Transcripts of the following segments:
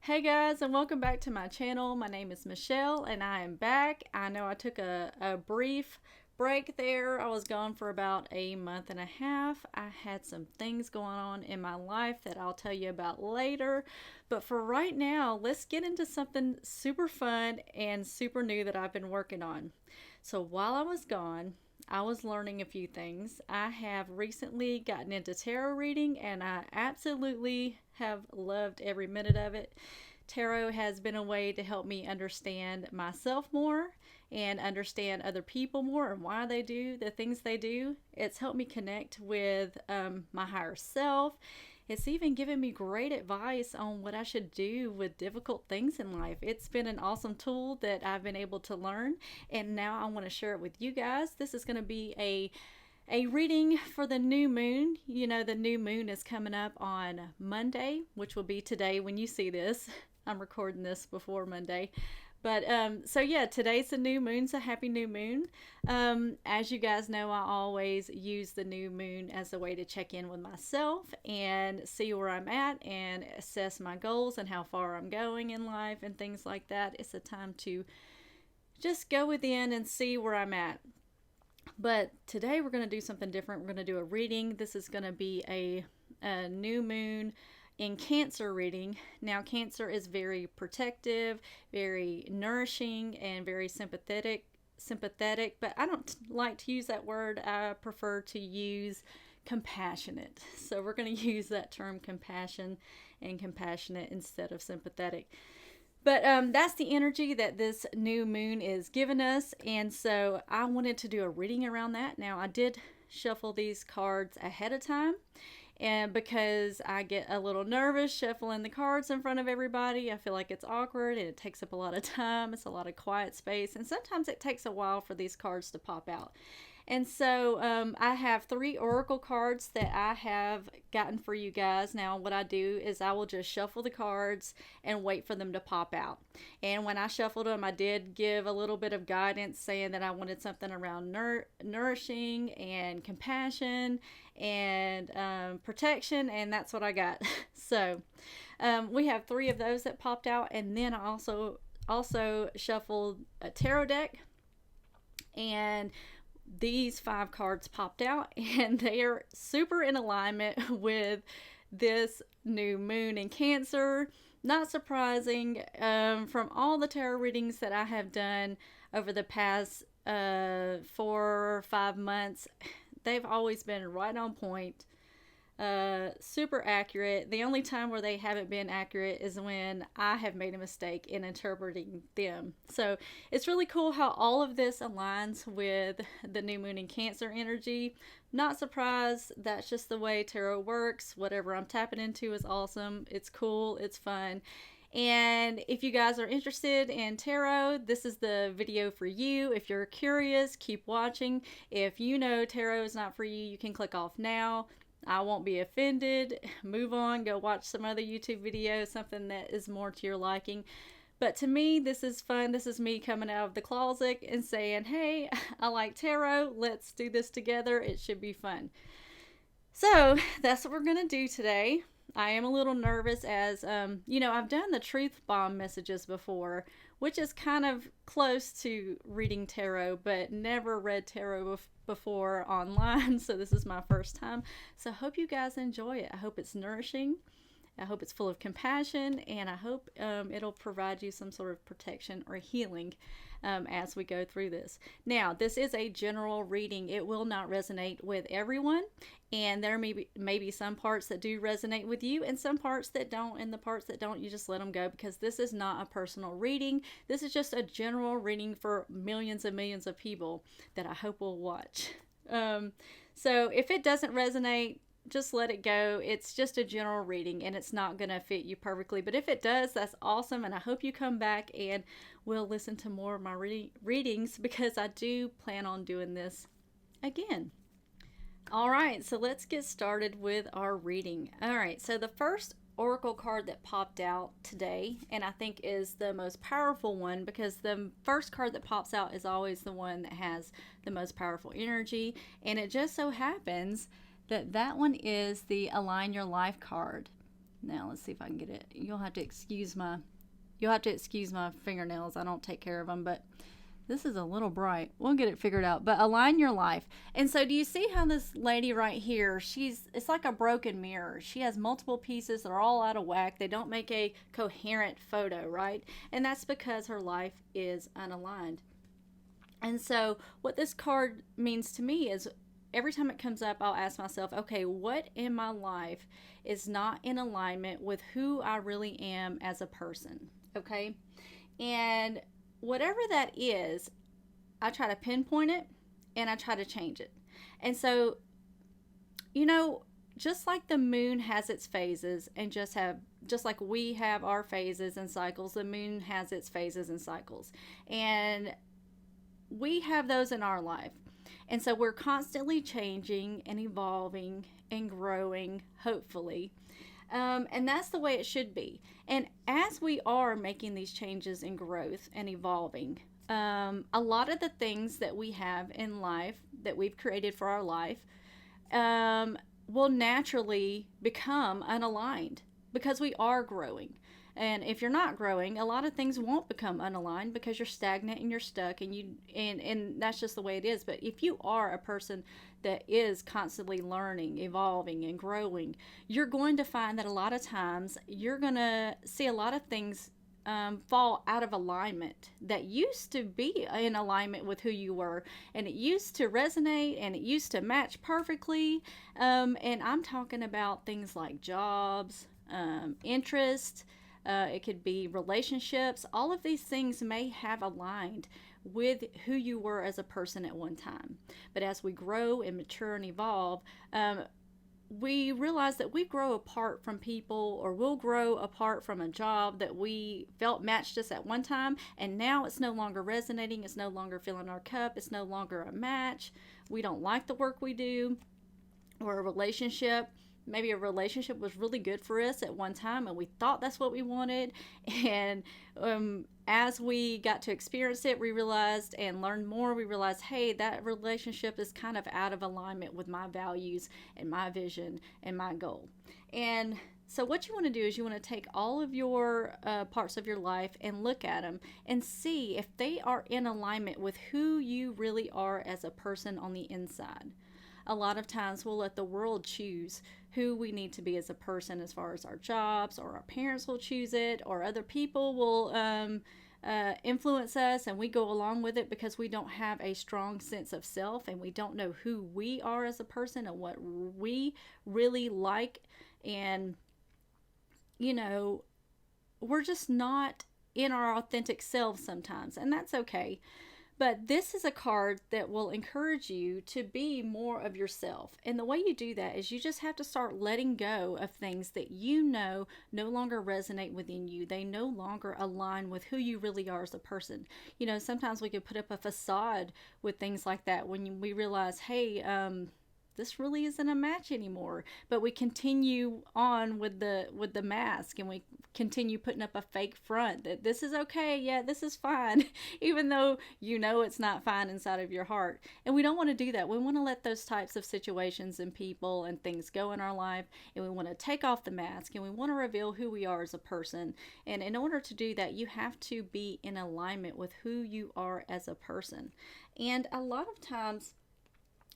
Hey guys, and welcome back to my channel. My name is Michelle and I am back. I know I took a brief break there. I was gone for about a month and a half. I had some things going on in my life that I'll tell you about later. But for right now, let's get into something super fun and super new that I've been working on. So while I was gone, I was learning a few things. I have recently gotten into tarot reading and I absolutely have loved every minute of it. Tarot has been a way to help me understand myself more and understand other people more and why they do the things they do. It's helped me connect with my higher self. It's even given me great advice on what I should do with difficult things in life. It's been an awesome tool that I've been able to learn, and now I want to share it with you guys. This is going to be a reading for the new moon. You know, the new moon is coming up on Monday, which will be today when you see this. I'm recording this before Monday. But so yeah, today's the new moon, so happy new moon. As you guys know, I always use the new moon as a way to check in with myself and see where I'm at and assess my goals and how far I'm going in life and things like that. It's a time to just go within and see where I'm at. But today we're going to do something different. We're going to do a reading. This is going to be a new moon in Cancer reading. Now, Cancer is very protective, very nourishing, and very sympathetic, but I don't like to use that word. I prefer to use compassionate. So we're going to use that term compassion and compassionate instead of sympathetic. But that's the energy that this new moon is giving us. And so I wanted to do a reading around that. Now, I did shuffle these cards ahead of time. And because I get a little nervous shuffling the cards in front of everybody, I feel like it's awkward and it takes up a lot of time. It's a lot of quiet space. And sometimes it takes a while for these cards to pop out. And so I have 3 oracle cards that I have gotten for you guys. Now, what I do is I will just shuffle the cards and wait for them to pop out. And when I shuffled them, I did give a little bit of guidance saying that I wanted something around nourishing and compassion and protection, and that's what I got. So we have 3 of those that popped out, and then I also shuffled a tarot deck, and these 5 cards popped out, and they are super in alignment with this new moon in Cancer. Not surprising, from all the tarot readings that I have done over the past 4 or 5 months, they've always been right on point, super accurate. The only time where they haven't been accurate is when I have made a mistake in interpreting them. So it's really cool how all of this aligns with the new moon in Cancer energy. Not surprised. That's just the way tarot works. Whatever I'm tapping into is awesome. It's cool. It's fun. And if you guys are interested in tarot, this is the video for you. If you're curious, keep watching. If you know tarot is not for you, you can click off now. I won't be offended. Move on, go watch some other YouTube videos, something that is more to your liking. But to me, this is fun. This is me coming out of the closet and saying, hey, I like tarot. Let's do this together. It should be fun. So that's what we're going to do today. I am a little nervous as, you know, I've done the truth bomb messages before, which is kind of close to reading tarot, but never read tarot before online. So this is my first time. So I hope you guys enjoy it. I hope it's nourishing. I hope it's full of compassion, and I hope it'll provide you some sort of protection or healing as we go through this. Now, this is a general reading. It will not resonate with everyone, and there may be some parts that do resonate with you and some parts that don't, and the parts that don't, you just let them go, because this is not a personal reading. This is just a general reading for millions and millions of people that I hope will watch. So if it doesn't resonate, just let it go. It's just a general reading and it's not going to fit you perfectly. But if it does, that's awesome. And I hope you come back and we'll listen to more of my readings, because I do plan on doing this again. All right, so let's get started with our reading. All right, so the first oracle card that popped out today, and I think is the most powerful one, because the first card that pops out is always the one that has the most powerful energy. And it just so happens that one is the Align Your Life card. Now let's see if I can get it. You'll have to excuse my fingernails. I don't take care of them, but this is a little bright. We'll get it figured out. But align your life. And so do you see how this lady right here, it's like a broken mirror. She has multiple pieces that are all out of whack. They don't make a coherent photo, right? And that's because her life is unaligned. And so what this card means to me is every time it comes up, I'll ask myself, okay, what in my life is not in alignment with who I really am as a person? Okay? And whatever that is, I try to pinpoint it and I try to change it. And so, just like the moon has its phases and just like we have our phases and cycles, the moon has its phases and cycles. And we have those in our life. And so we're constantly changing and evolving and growing, hopefully. And that's the way it should be. And as we are making these changes and growth and evolving, a lot of the things that we have in life that we've created for our life will naturally become unaligned because we are growing. And if you're not growing, a lot of things won't become unaligned because you're stagnant and you're stuck, and that's just the way it is. But if you are a person that is constantly learning, evolving, and growing, you're going to find that a lot of times you're going to see a lot of things fall out of alignment that used to be in alignment with who you were, and it used to resonate and it used to match perfectly. And I'm talking about things like jobs, interest. It could be relationships. All of these things may have aligned with who you were as a person at one time. But as we grow and mature and evolve, we realize that we grow apart from people, or we'll grow apart from a job that we felt matched us at one time, and now it's no longer resonating. It's no longer filling our cup. It's no longer a match. We don't like the work we do. Or a relationship. Maybe a relationship was really good for us at one time and we thought that's what we wanted. And as we got to experience it, we realized and learned more, we realized, hey, that relationship is kind of out of alignment with my values and my vision and my goal. And so what you want to do is you want to take all of your parts of your life and look at them and see if they are in alignment with who you really are as a person on the inside. A lot of times we'll let the world choose who we need to be as a person as far as our jobs, or our parents will choose it, or other people will influence us, and we go along with it because we don't have a strong sense of self and we don't know who we are as a person and what we really like. And, we're just not in our authentic selves sometimes, and that's okay. But this is a card that will encourage you to be more of yourself. And the way you do that is you just have to start letting go of things that no longer resonate within you. They no longer align with who you really are as a person. Sometimes we could put up a facade with things like that when we realize, hey, this really isn't a match anymore. But we continue on with the mask, and we continue putting up a fake front that this is okay, yeah, this is fine, even though it's not fine inside of your heart. And we don't want to do that. We want to let those types of situations and people and things go in our life, and we want to take off the mask, and we want to reveal who we are as a person. And in order to do that, you have to be in alignment with who you are as a person. And a lot of times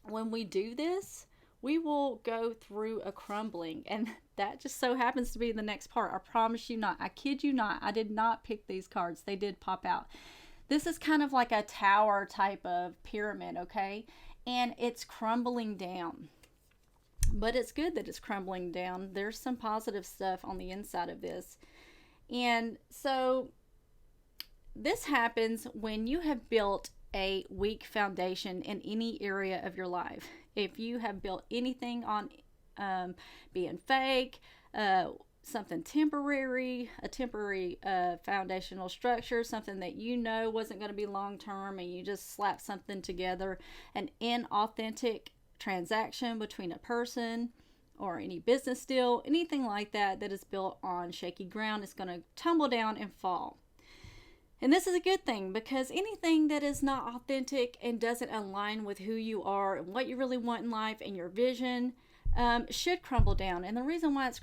when we do this, we will go through a crumbling, and that just so happens to be the next part. I promise you not. I kid you not. I did not pick these cards. They did pop out. This is kind of like a tower type of pyramid, okay? And it's crumbling down. But it's good that it's crumbling down. There's some positive stuff on the inside of this. And so this happens when you have built a weak foundation in any area of your life. If you have built anything on being fake, something temporary, a temporary foundational structure, something that wasn't going to be long term, and you just slap something together, an inauthentic transaction between a person or any business deal, anything like that is built on shaky ground, is going to tumble down and fall. And this is a good thing, because anything that is not authentic and doesn't align with who you are and what you really want in life and your vision, should crumble down. And the reason why it's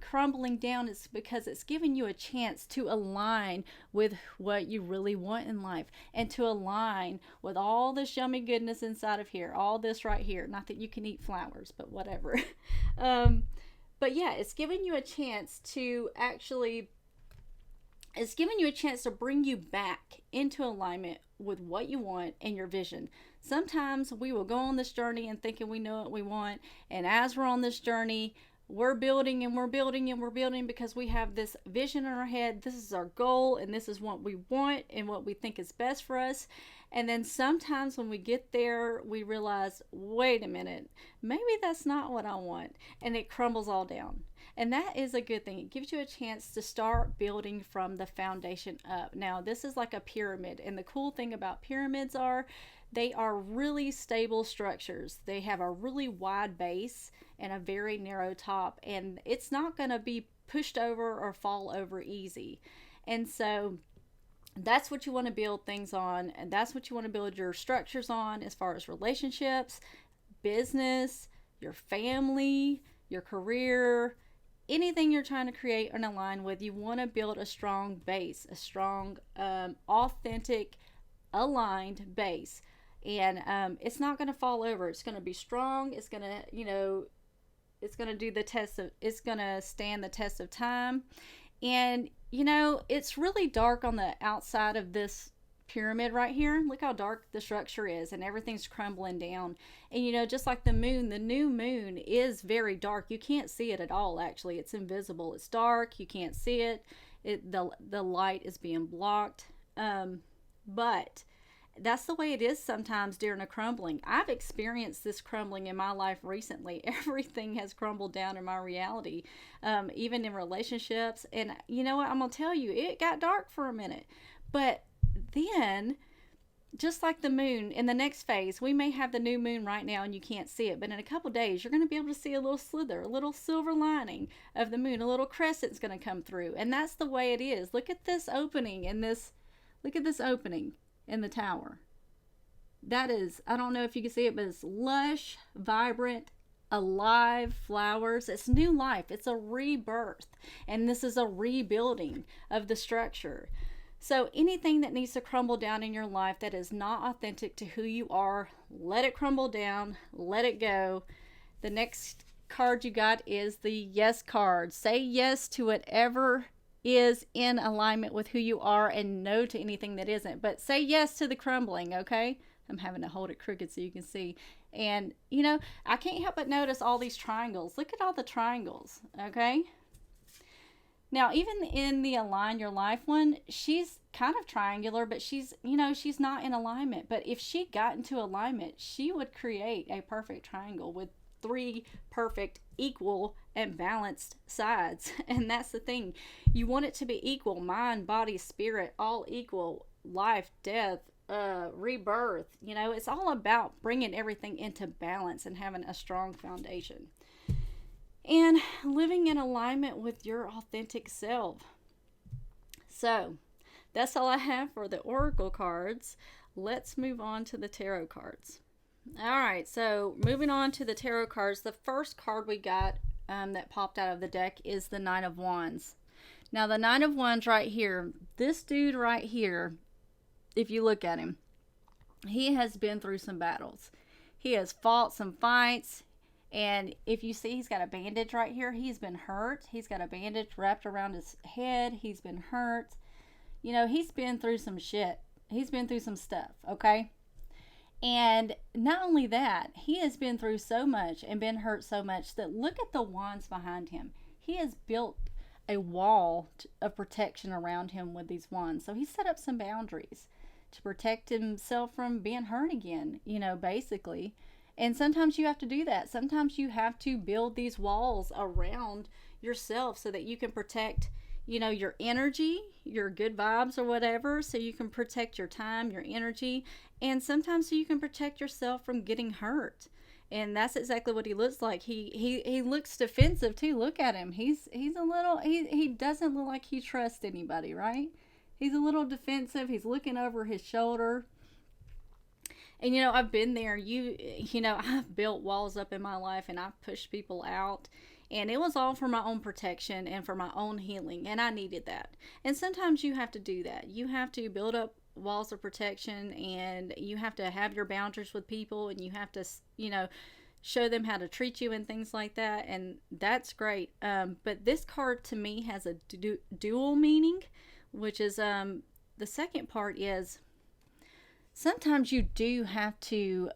crumbling down is because it's giving you a chance to align with what you really want in life, and to align with all this yummy goodness inside of here, all this right here. Not that you can eat flowers, but whatever. But yeah, it's giving you a chance to actually, it's giving you a chance to bring you back into alignment with what you want and your vision. Sometimes we will go on this journey and thinking we know what we want, and as we're on this journey, we're building and we're building and we're building because we have this vision in our head. This is our goal, and this is what we want and what we think is best for us. And then sometimes when we get there, we realize, wait a minute, maybe that's not what I want, and it crumbles all down. And that is a good thing. It gives you a chance to start building from the foundation up. Now, this is like a pyramid, and the cool thing about pyramids are they are really stable structures. They have a really wide base and a very narrow top, and it's not going to be pushed over or fall over easy. And so that's what you want to build things on, and that's what you want to build your structures on, as far as relationships, business, your family, your career, anything you're trying to create and align with. You want to build a strong base, a strong, authentic, aligned base. And it's not going to fall over. It's going to be strong. It's going to, it's going to do the test of, it's going to stand the test of time. And, it's really dark on the outside of this pyramid right here. Look how dark the structure is, and everything's crumbling down. And, just like the moon, the new moon is very dark. You can't see it at all, actually. It's invisible. It's dark. You can't see it. The light is being blocked. But that's the way it is sometimes during a crumbling. I've experienced this crumbling in my life recently. Everything has crumbled down in my reality, even in relationships. And you know what? I'm going to tell you, it got dark for a minute. But then, just like the moon, in the next phase, we may have the new moon right now and you can't see it. But in a couple days, you're going to be able to see a little slither, a little silver lining of the moon. A little crescent's going to come through. And that's the way it is. Look at this opening in this. Look at this opening in the tower. That is, I don't know if you can see it, but it's lush, vibrant, alive flowers. It's new life. It's a rebirth. And this is a rebuilding of the structure. So anything that needs to crumble down in your life that is not authentic to who you are, let it crumble down, let it go. The next card you got is the yes card. Say yes to whatever is in alignment with who you are, and no to anything that isn't. But say yes to the crumbling, okay? I'm having to hold it crooked so you can see. And, I can't help but notice all these triangles. Look at all the triangles, okay? Now, even in the Align Your Life one, she's kind of triangular, but she's not in alignment. But if she got into alignment, she would create a perfect triangle with 3 perfect, equal, and balanced sides. And that's the thing. You want it to be equal. Mind, body, spirit, all equal. Life, death, rebirth. It's all about bringing everything into balance and having a strong foundation. And living in alignment with your authentic self. So, that's all I have for the Oracle cards. Let's move on to the Tarot cards. Alright, so moving on to the Tarot cards. The first card we got that popped out of the deck is the Nine of Wands. Now, the Nine of Wands right here, this dude right here, if you look at him, he has been through some battles. He has fought some fights. And if you see, he's got a bandage right here. He's been hurt. He's got a bandage wrapped around his head. He's been hurt. He's been through some shit. He's been through some stuff, okay? And not only that, he has been through so much and been hurt so much that look at the wands behind him. He has built a wall of protection around him with these wands. So he set up some boundaries to protect himself from being hurt again, basically. And sometimes you have to do that. Sometimes you have to build these walls around yourself so that you can protect, your energy, your good vibes or whatever. So you can protect your time, your energy. And sometimes so you can protect yourself from getting hurt. And that's exactly what he looks like. He looks defensive too. Look at him. He's a little, he doesn't look like he trusts anybody, right? He's a little defensive. He's looking over his shoulder. And you know, I've been there. You know, I've built walls up in my life and I've pushed people out. And it was all for my own protection and for my own healing. And I needed that. And sometimes you have to do that. You have to build up walls of protection, and you have to have your boundaries with people, and you have to, you know, show them how to treat you and things like that. And that's great. But this card to me has a dual meaning, which is the second part is sometimes you do have to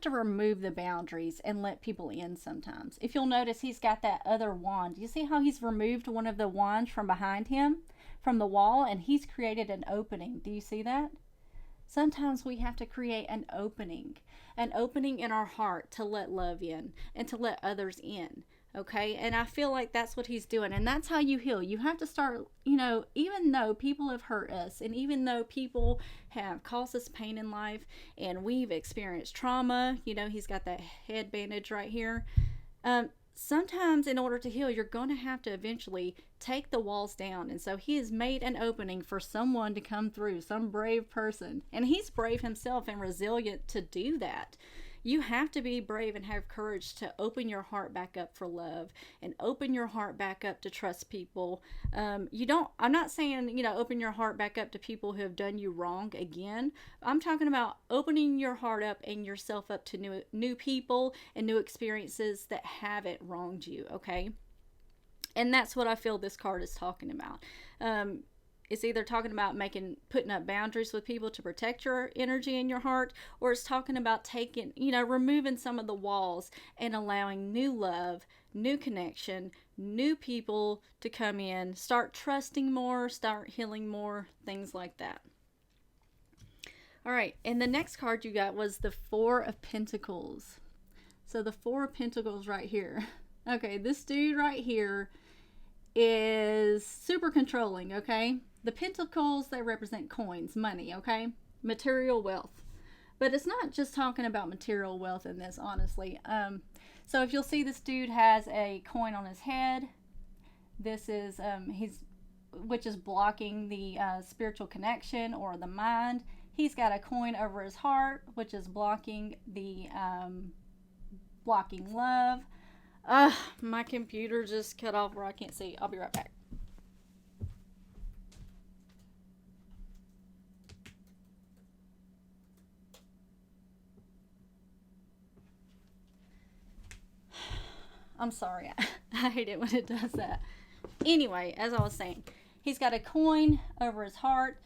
remove the boundaries and let people in sometimes. If you'll notice, he's got that other wand. You see how he's removed one of the wands from behind him, from the wall, and he's created an opening. Do you see that? Sometimes we have to create an opening in our heart to let love in and to let others in. Okay, and I feel like that's what he's doing, and that's how you heal. You have to start, you know, even though people have hurt us, and even though people have caused us pain in life, and we've experienced trauma, you know, he's got that head bandage right here. Sometimes in order to heal, you're going to have to eventually take the walls down. And so he has made an opening for someone to come through, some brave person. And he's brave himself and resilient to do that. You have to be brave and have courage to open your heart back up for love and open your heart back up to trust people. I'm not saying, you know, open your heart back up to people who have done you wrong again. I'm talking about opening your heart up and yourself up to new people and new experiences that haven't wronged you, okay? And that's what I feel this card is talking about. It's either talking about putting up boundaries with people to protect your energy in your heart, or it's talking about removing some of the walls and allowing new love, new connection, new people to come in, start trusting more, start healing more, things like that. All right, and the next card you got was the Four of Pentacles. So the Four of Pentacles right here. Okay, this dude right here is super controlling, okay? The pentacles, they represent coins, money, okay? Material wealth. But it's not just talking about material wealth in this, honestly. So if you'll see, this dude has a coin on his head. This is, which is blocking the spiritual connection or the mind. He's got a coin over his heart, which is blocking the, blocking love. My computer just cut off where I can't see. I'll be right back. I'm sorry. I hate it when it does that. Anyway, as I was saying, he's got a coin over his heart,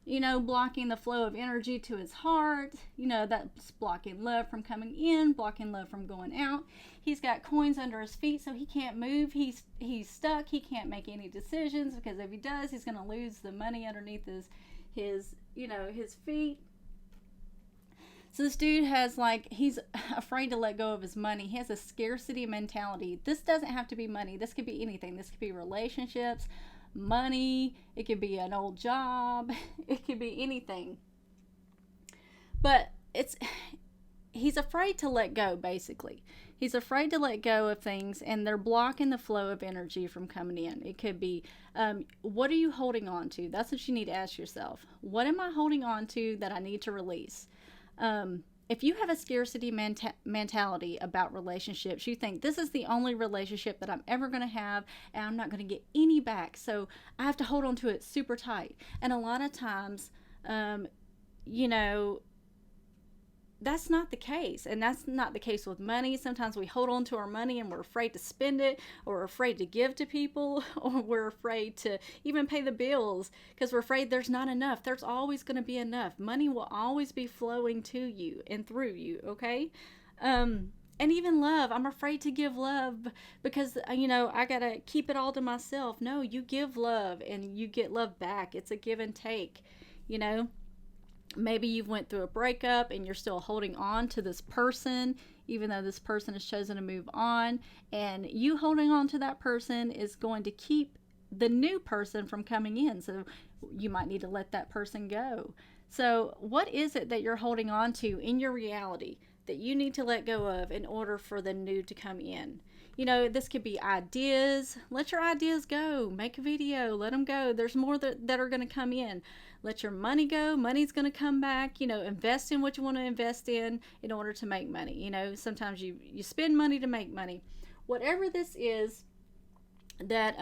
you know, blocking the flow of energy to his heart. You know, that's blocking love from coming in, blocking love from going out. He's got coins under his feet, so he can't move. He's stuck. He can't make any decisions, because if he does, he's going to lose the money underneath his feet. So this dude has, he's afraid to let go of his money. He has a scarcity mentality. This doesn't have to be money. This could be anything. This could be relationships, money. It could be an old job. It could be anything. But he's afraid to let go, basically. He's afraid to let go of things, and they're blocking the flow of energy from coming in. It could be, what are you holding on to? That's what you need to ask yourself. What am I holding on to that I need to release? If you have a scarcity mentality about relationships, you think this is the only relationship that I'm ever going to have, and I'm not going to get any back, so I have to hold on to it super tight. And a lot of times, that's not the case. And that's not the case with money. Sometimes we hold on to our money and we're afraid to spend it, or we're afraid to give to people, or we're afraid to even pay the bills because we're afraid there's not enough. There's always going to be enough. Money will always be flowing to you and through you, okay? And even love. I'm afraid to give love because, I got to keep it all to myself. No, you give love and you get love back. It's a give and take, Maybe you've went through a breakup and you're still holding on to this person, even though this person has chosen to move on. And you holding on to that person is going to keep the new person from coming in. So you might need to let that person go. So what is it that you're holding on to in your reality that you need to let go of in order for the new to come in? You know, this could be ideas. Let your ideas go. Make a video. Let them go. There's more that are going to come in. Let your money go. Money's going to come back. You know, invest in what you want to invest in order to make money. You know, sometimes you spend money to make money. Whatever this is that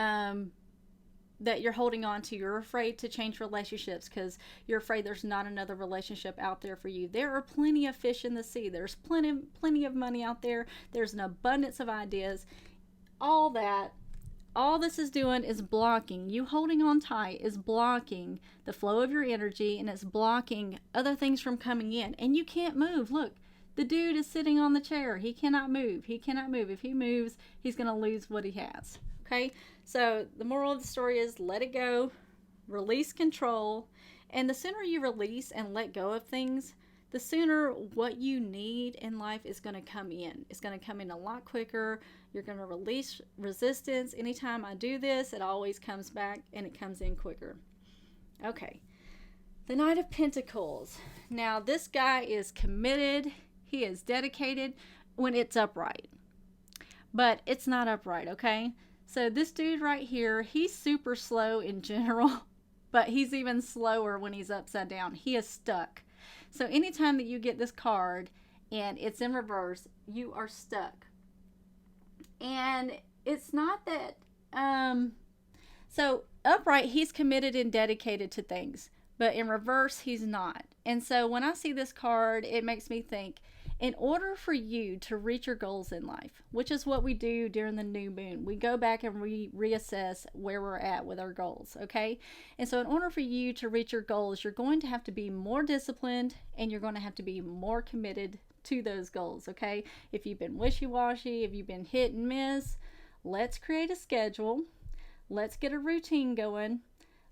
that you're holding on to, you're afraid to change relationships because you're afraid there's not another relationship out there for you. There are plenty of fish in the sea. There's plenty of money out there. There's an abundance of ideas. All this is doing is blocking. You holding on tight is blocking the flow of your energy, and it's blocking other things from coming in. And you can't move. Look, the dude is sitting on the chair. He cannot move. He cannot move. If he moves, he's going to lose what he has. Okay? So the moral of the story is let it go, release control, and the sooner you release and let go of things, the sooner what you need in life is going to come in. It's going to come in a lot quicker. You're going to release resistance. Anytime I do this, it always comes back and it comes in quicker. Okay. The Knight of Pentacles. Now, this guy is committed. He is dedicated when it's upright. But it's not upright, okay? So this dude right here, he's super slow in general, but he's even slower when he's upside down. He is stuck. So anytime that you get this card and it's in reverse, you are stuck. And it's not that, so upright, he's committed and dedicated to things, but in reverse, he's not. And so when I see this card, it makes me think, in order for you to reach your goals in life, which is what we do during the new moon, we go back and reassess where we're at with our goals, okay? And so in order for you to reach your goals, you're going to have to be more disciplined and you're going to have to be more committed to those goals, okay? If you've been wishy-washy, if you've been hit and miss, let's create a schedule. Let's get a routine going.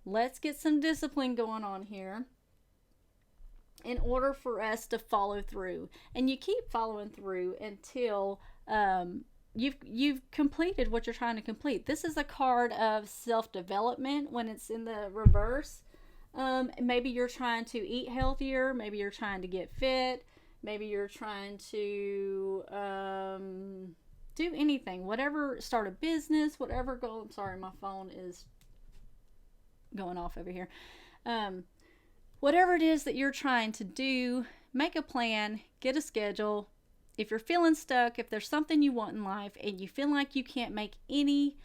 Let's get some discipline going on here in order for us to follow through. And you keep following through until you've completed what you're trying to complete. This is a card of self-development when it's in the reverse. Maybe you're trying to eat healthier. Maybe you're trying to get fit. Maybe you're trying to do anything. Whatever, start a business, whatever goal. I'm sorry, my phone is going off over here. Whatever it is that you're trying to do, make a plan, get a schedule. If you're feeling stuck, if there's something you want in life and you feel like you can't make any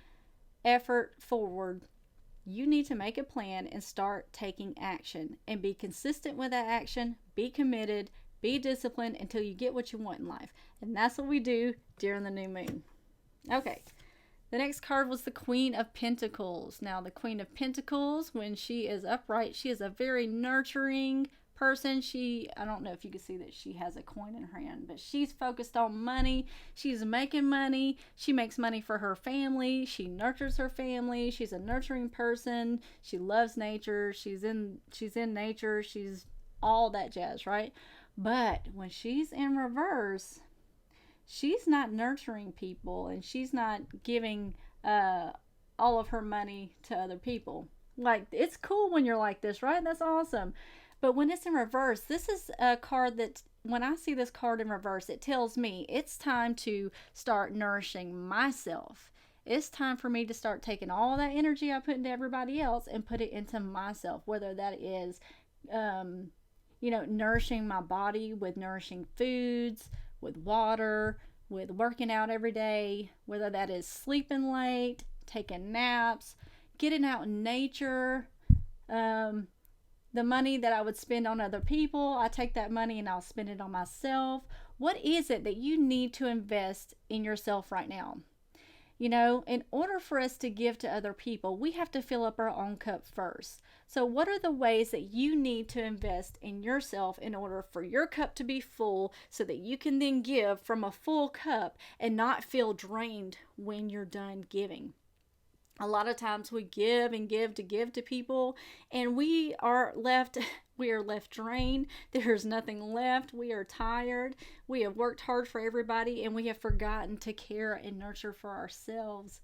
effort forward, you need to make a plan and start taking action and be consistent with that action, be committed, be disciplined until you get what you want in life. And that's what we do during the new moon. Okay. The next card was the Queen of Pentacles. Now, the Queen of Pentacles, when she is upright, she is a very nurturing person. I don't know if you can see that she has a coin in her hand, but she's focused on money. She's making money. She makes money for her family. She nurtures her family. She's a nurturing person. She loves nature. She's in nature. She's all that jazz, right? But when she's in reverse, she's not nurturing people and she's not giving all of her money to other people. Like, it's cool when you're like this, right? That's awesome. But when it's in reverse, this is a card that, when I see this card in reverse, it tells me it's time to start nourishing myself. It's time for me to start taking all that energy I put into everybody else and put it into myself, whether that is, nourishing my body with nourishing foods, with water, with working out every day, whether that is sleeping late, taking naps, getting out in nature. The money that I would spend on other people, I take that money and I'll spend it on myself. What is it that you need to invest in yourself right now? You know, in order for us to give to other people, we have to fill up our own cup first. So what are the ways that you need to invest in yourself in order for your cup to be full so that you can then give from a full cup and not feel drained when you're done giving? A lot of times we give and give to people and we are left drained. There's nothing left. We are tired. We have worked hard for everybody and we have forgotten to care and nurture ourselves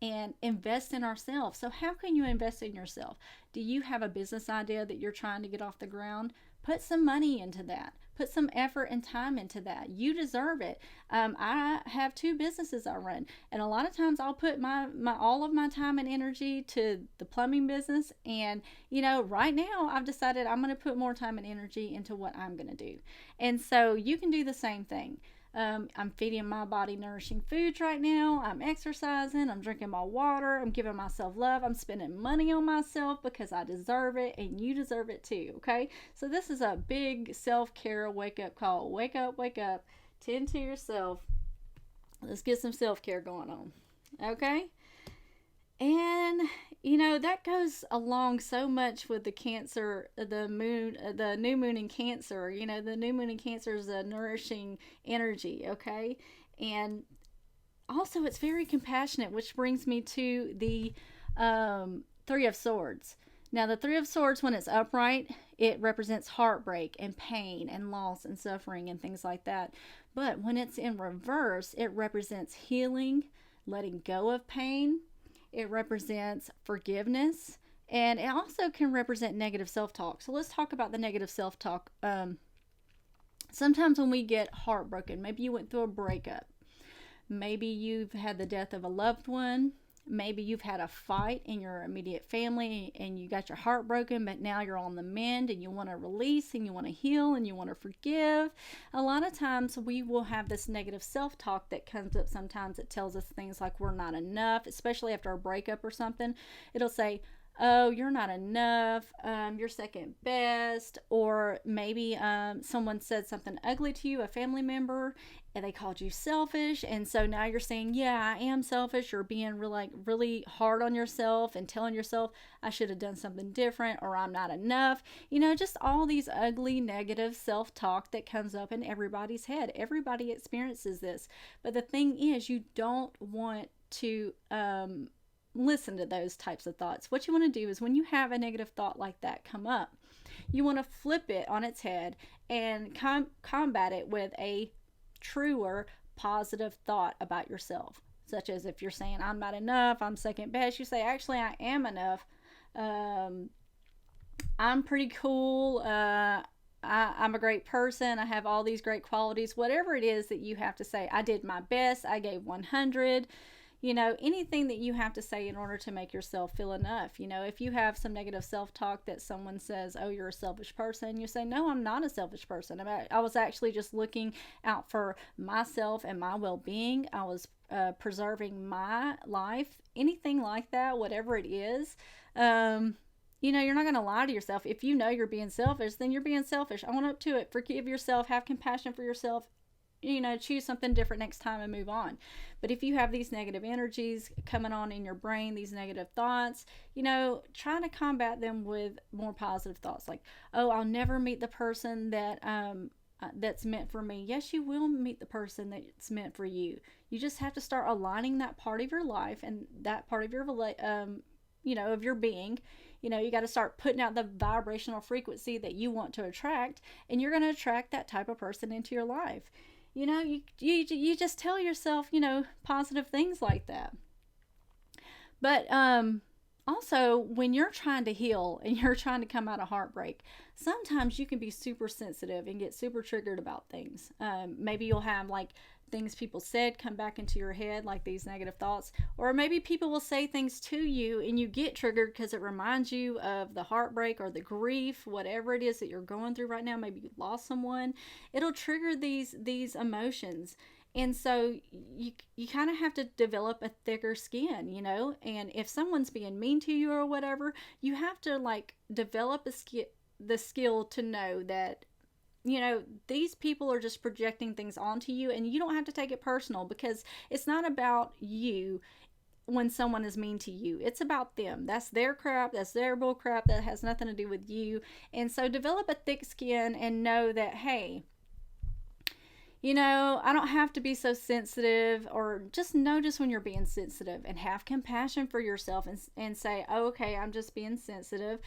and invest in ourselves. So how can you invest in yourself? Do you have a business idea that you're trying to get off the ground? Put some money into that. Put some effort and time into that. You deserve it. I have 2 businesses I run, and a lot of times I'll put my all of my time and energy to the plumbing business. And right now I've decided I'm going to put more time and energy into what I'm going to do. And so you can do the same thing. I'm feeding my body nourishing foods right now. I'm exercising. I'm drinking my water. I'm giving myself love. I'm spending money on myself because I deserve it, and you deserve it too. Okay? So this is a big self-care wake-up call. Wake up, wake up. Tend to yourself. Let's get some self-care going on. Okay? And that goes along so much with the Cancer, the new moon in Cancer. The new moon in Cancer is a nourishing energy, okay? And also it's very compassionate, which brings me to the 3 of Swords. Now, the 3 of Swords, when it's upright, it represents heartbreak and pain and loss and suffering and things like that. But when it's in reverse, it represents healing, letting go of pain. It represents forgiveness, and it also can represent negative self-talk. So let's talk about the negative self-talk. Sometimes when we get heartbroken, maybe you went through a breakup, maybe you've had the death of a loved one, maybe you've had a fight in your immediate family and you got your heart broken, but now you're on the mend and you want to release and you want to heal and you want to forgive. A lot of times we will have this negative self-talk that comes up. Sometimes it tells us things like we're not enough, especially after a breakup or something. It'll say, oh, you're not enough, you're second best, or maybe someone said something ugly to you, a family member, and they called you selfish, and so now you're saying, yeah, I am selfish. You're being really hard on yourself and telling yourself, I should have done something different, or I'm not enough. Just all these ugly negative self-talk that comes up in everybody's head. Everybody experiences this, but the thing is, you don't want to listen to those types of thoughts. What you want to do is, when you have a negative thought like that come up, you want to flip it on its head and combat it with a truer positive thought about yourself, such as if you're saying I'm not enough, I'm second best, you say actually I am enough, I'm pretty cool, I'm a great person, I have all these great qualities, whatever it is that you have to say. I did my best, I gave 100. Anything that you have to say in order to make yourself feel enough. If you have some negative self-talk that someone says, oh, you're a selfish person, you say, no, I'm not a selfish person. I was actually just looking out for myself and my well-being. I was preserving my life, anything like that, whatever it is. You're not going to lie to yourself. If you know you're being selfish, then you're being selfish. Own up to it. Forgive yourself. Have compassion for yourself. Choose something different next time and move on. But if you have these negative energies coming on in your brain, these negative thoughts, try to combat them with more positive thoughts, like, oh, I'll never meet the person that's meant for me. Yes, you will meet the person that's meant for you. You just have to start aligning that part of your life and that part of your of your being. You got to start putting out the vibrational frequency that you want to attract, and you're going to attract that type of person into your life. You just tell yourself, positive things like that. But also, when you're trying to heal and you're trying to come out of heartbreak, sometimes you can be super sensitive and get super triggered about things. Maybe you'll have things people said come back into your head, like these negative thoughts, or maybe people will say things to you and you get triggered because it reminds you of the heartbreak or the grief, whatever it is that you're going through right now. Maybe you lost someone. It'll trigger these emotions. And so you kind of have to develop a thicker skin, and if someone's being mean to you or whatever, you have to develop the skill to know that these people are just projecting things onto you, and you don't have to take it personal, because it's not about you when someone is mean to you. It's about them. That's their crap. That's their bull crap. That has nothing to do with you. And so develop a thick skin and know that, hey, I don't have to be so sensitive, or just notice when you're being sensitive and have compassion for yourself and say, oh, okay, I'm just being sensitive.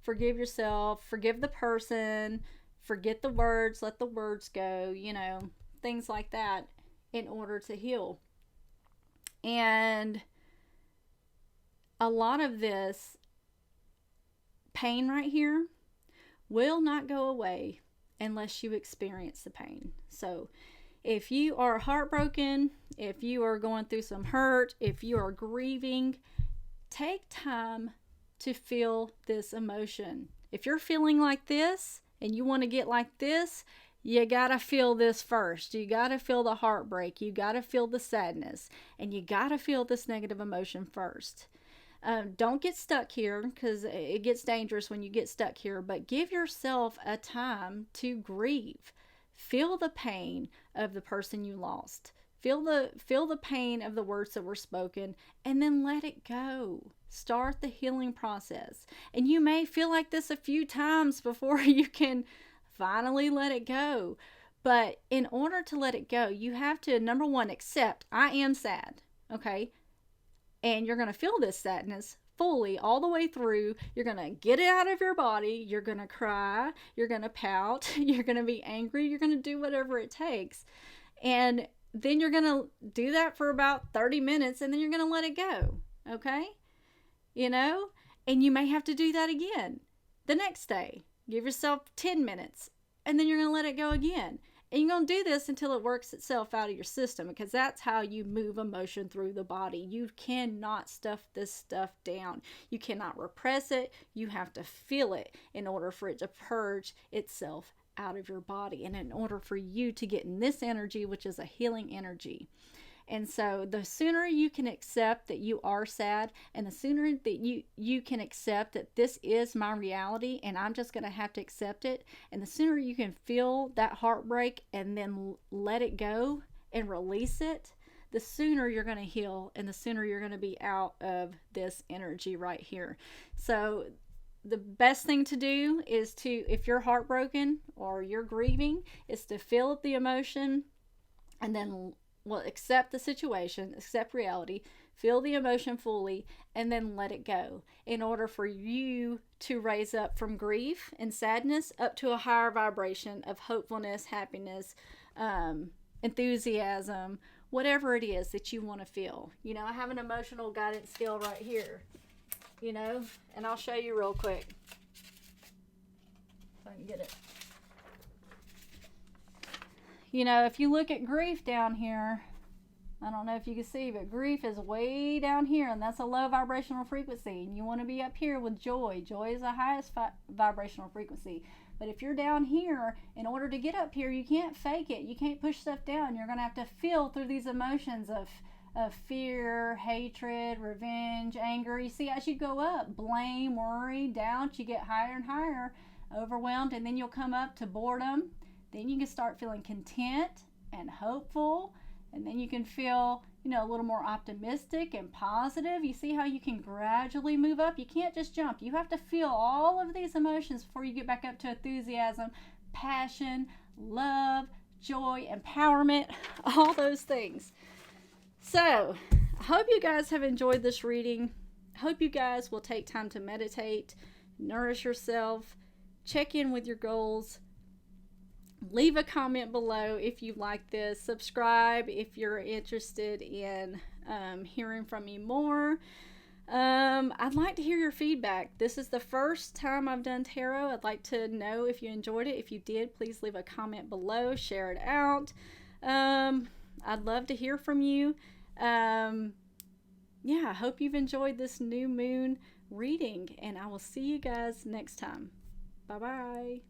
Forgive yourself, forgive the person, forget the words, let the words go, things like that, in order to heal. And a lot of this pain right here will not go away unless you experience the pain. So if you are heartbroken, if you are going through some hurt, if you are grieving, take time to feel this emotion. If you're feeling like this and you want to get like this, you gotta feel this first. You gotta feel the heartbreak. You gotta feel the sadness. And you gotta feel this negative emotion first. Don't get stuck here, because it gets dangerous when you get stuck here. But give yourself a time to grieve. Feel the pain of the person you lost. Feel the pain of the words that were spoken, and then let it go. Start the healing process. And you may feel like this a few times before you can finally let it go. But in order to let it go, you have to, number one, accept, I am sad. Okay? And you're going to feel this sadness fully all the way through. You're going to get it out of your body. You're going to cry. You're going to pout. You're going to be angry. You're going to do whatever it takes. And then you're going to do that for about 30 minutes, and then you're going to let it go. Okay? You know? And you may have to do that again the next day. Give yourself 10 minutes, and then you're going to let it go again. And you're going to do this until it works itself out of your system, because that's how you move emotion through the body. You cannot stuff this stuff down. You cannot repress it. You have to feel it in order for it to purge itself out of your body, and in order for you to get in this energy, which is a healing energy. And so the sooner you can accept that you are sad, and the sooner that you can accept that this is my reality and I'm just going to have to accept it, and the sooner you can feel that heartbreak and then let it go and release it, the sooner you're going to heal, and the sooner you're going to be out of this energy right here. So the best thing to do is to, if you're heartbroken or you're grieving, is to feel the emotion, and then accept the situation, accept reality, feel the emotion fully, and then let it go, in order for you to raise up from grief and sadness up to a higher vibration of hopefulness, happiness, enthusiasm, whatever it is that you want to feel. You know, I have an emotional guidance skill right here, you know, and I'll show you real quick if I can get it. You know, if you look at grief down here, I don't know if you can see, but grief is way down here, and that's a low vibrational frequency. And you want to be up here with joy. Joy is the highest vibrational frequency. But if you're down here, in order to get up here, you can't fake it. You can't push stuff down. You're going to have to feel through these emotions of fear, hatred, revenge, anger. You see, as you go up, blame, worry, doubt, you get higher and higher, overwhelmed, and then you'll come up to boredom. Then you can start feeling content and hopeful, and then you can feel, you know, a little more optimistic and positive. You see how you can gradually move up? You can't just jump. You have to feel all of these emotions before you get back up to enthusiasm, passion, love, joy, empowerment, all those things. So, I hope you guys have enjoyed this reading. I hope you guys will take time to meditate, nourish yourself, check in with your goals. Leave a comment below if you like this. Subscribe if you're interested in hearing from me more. I'd like to hear your feedback. This is the first time I've done tarot. I'd like to know if you enjoyed it. If you did, please leave a comment below. Share it out. I'd love to hear from you. Yeah, I hope you've enjoyed this new moon reading, and I will see you guys next time. Bye-bye.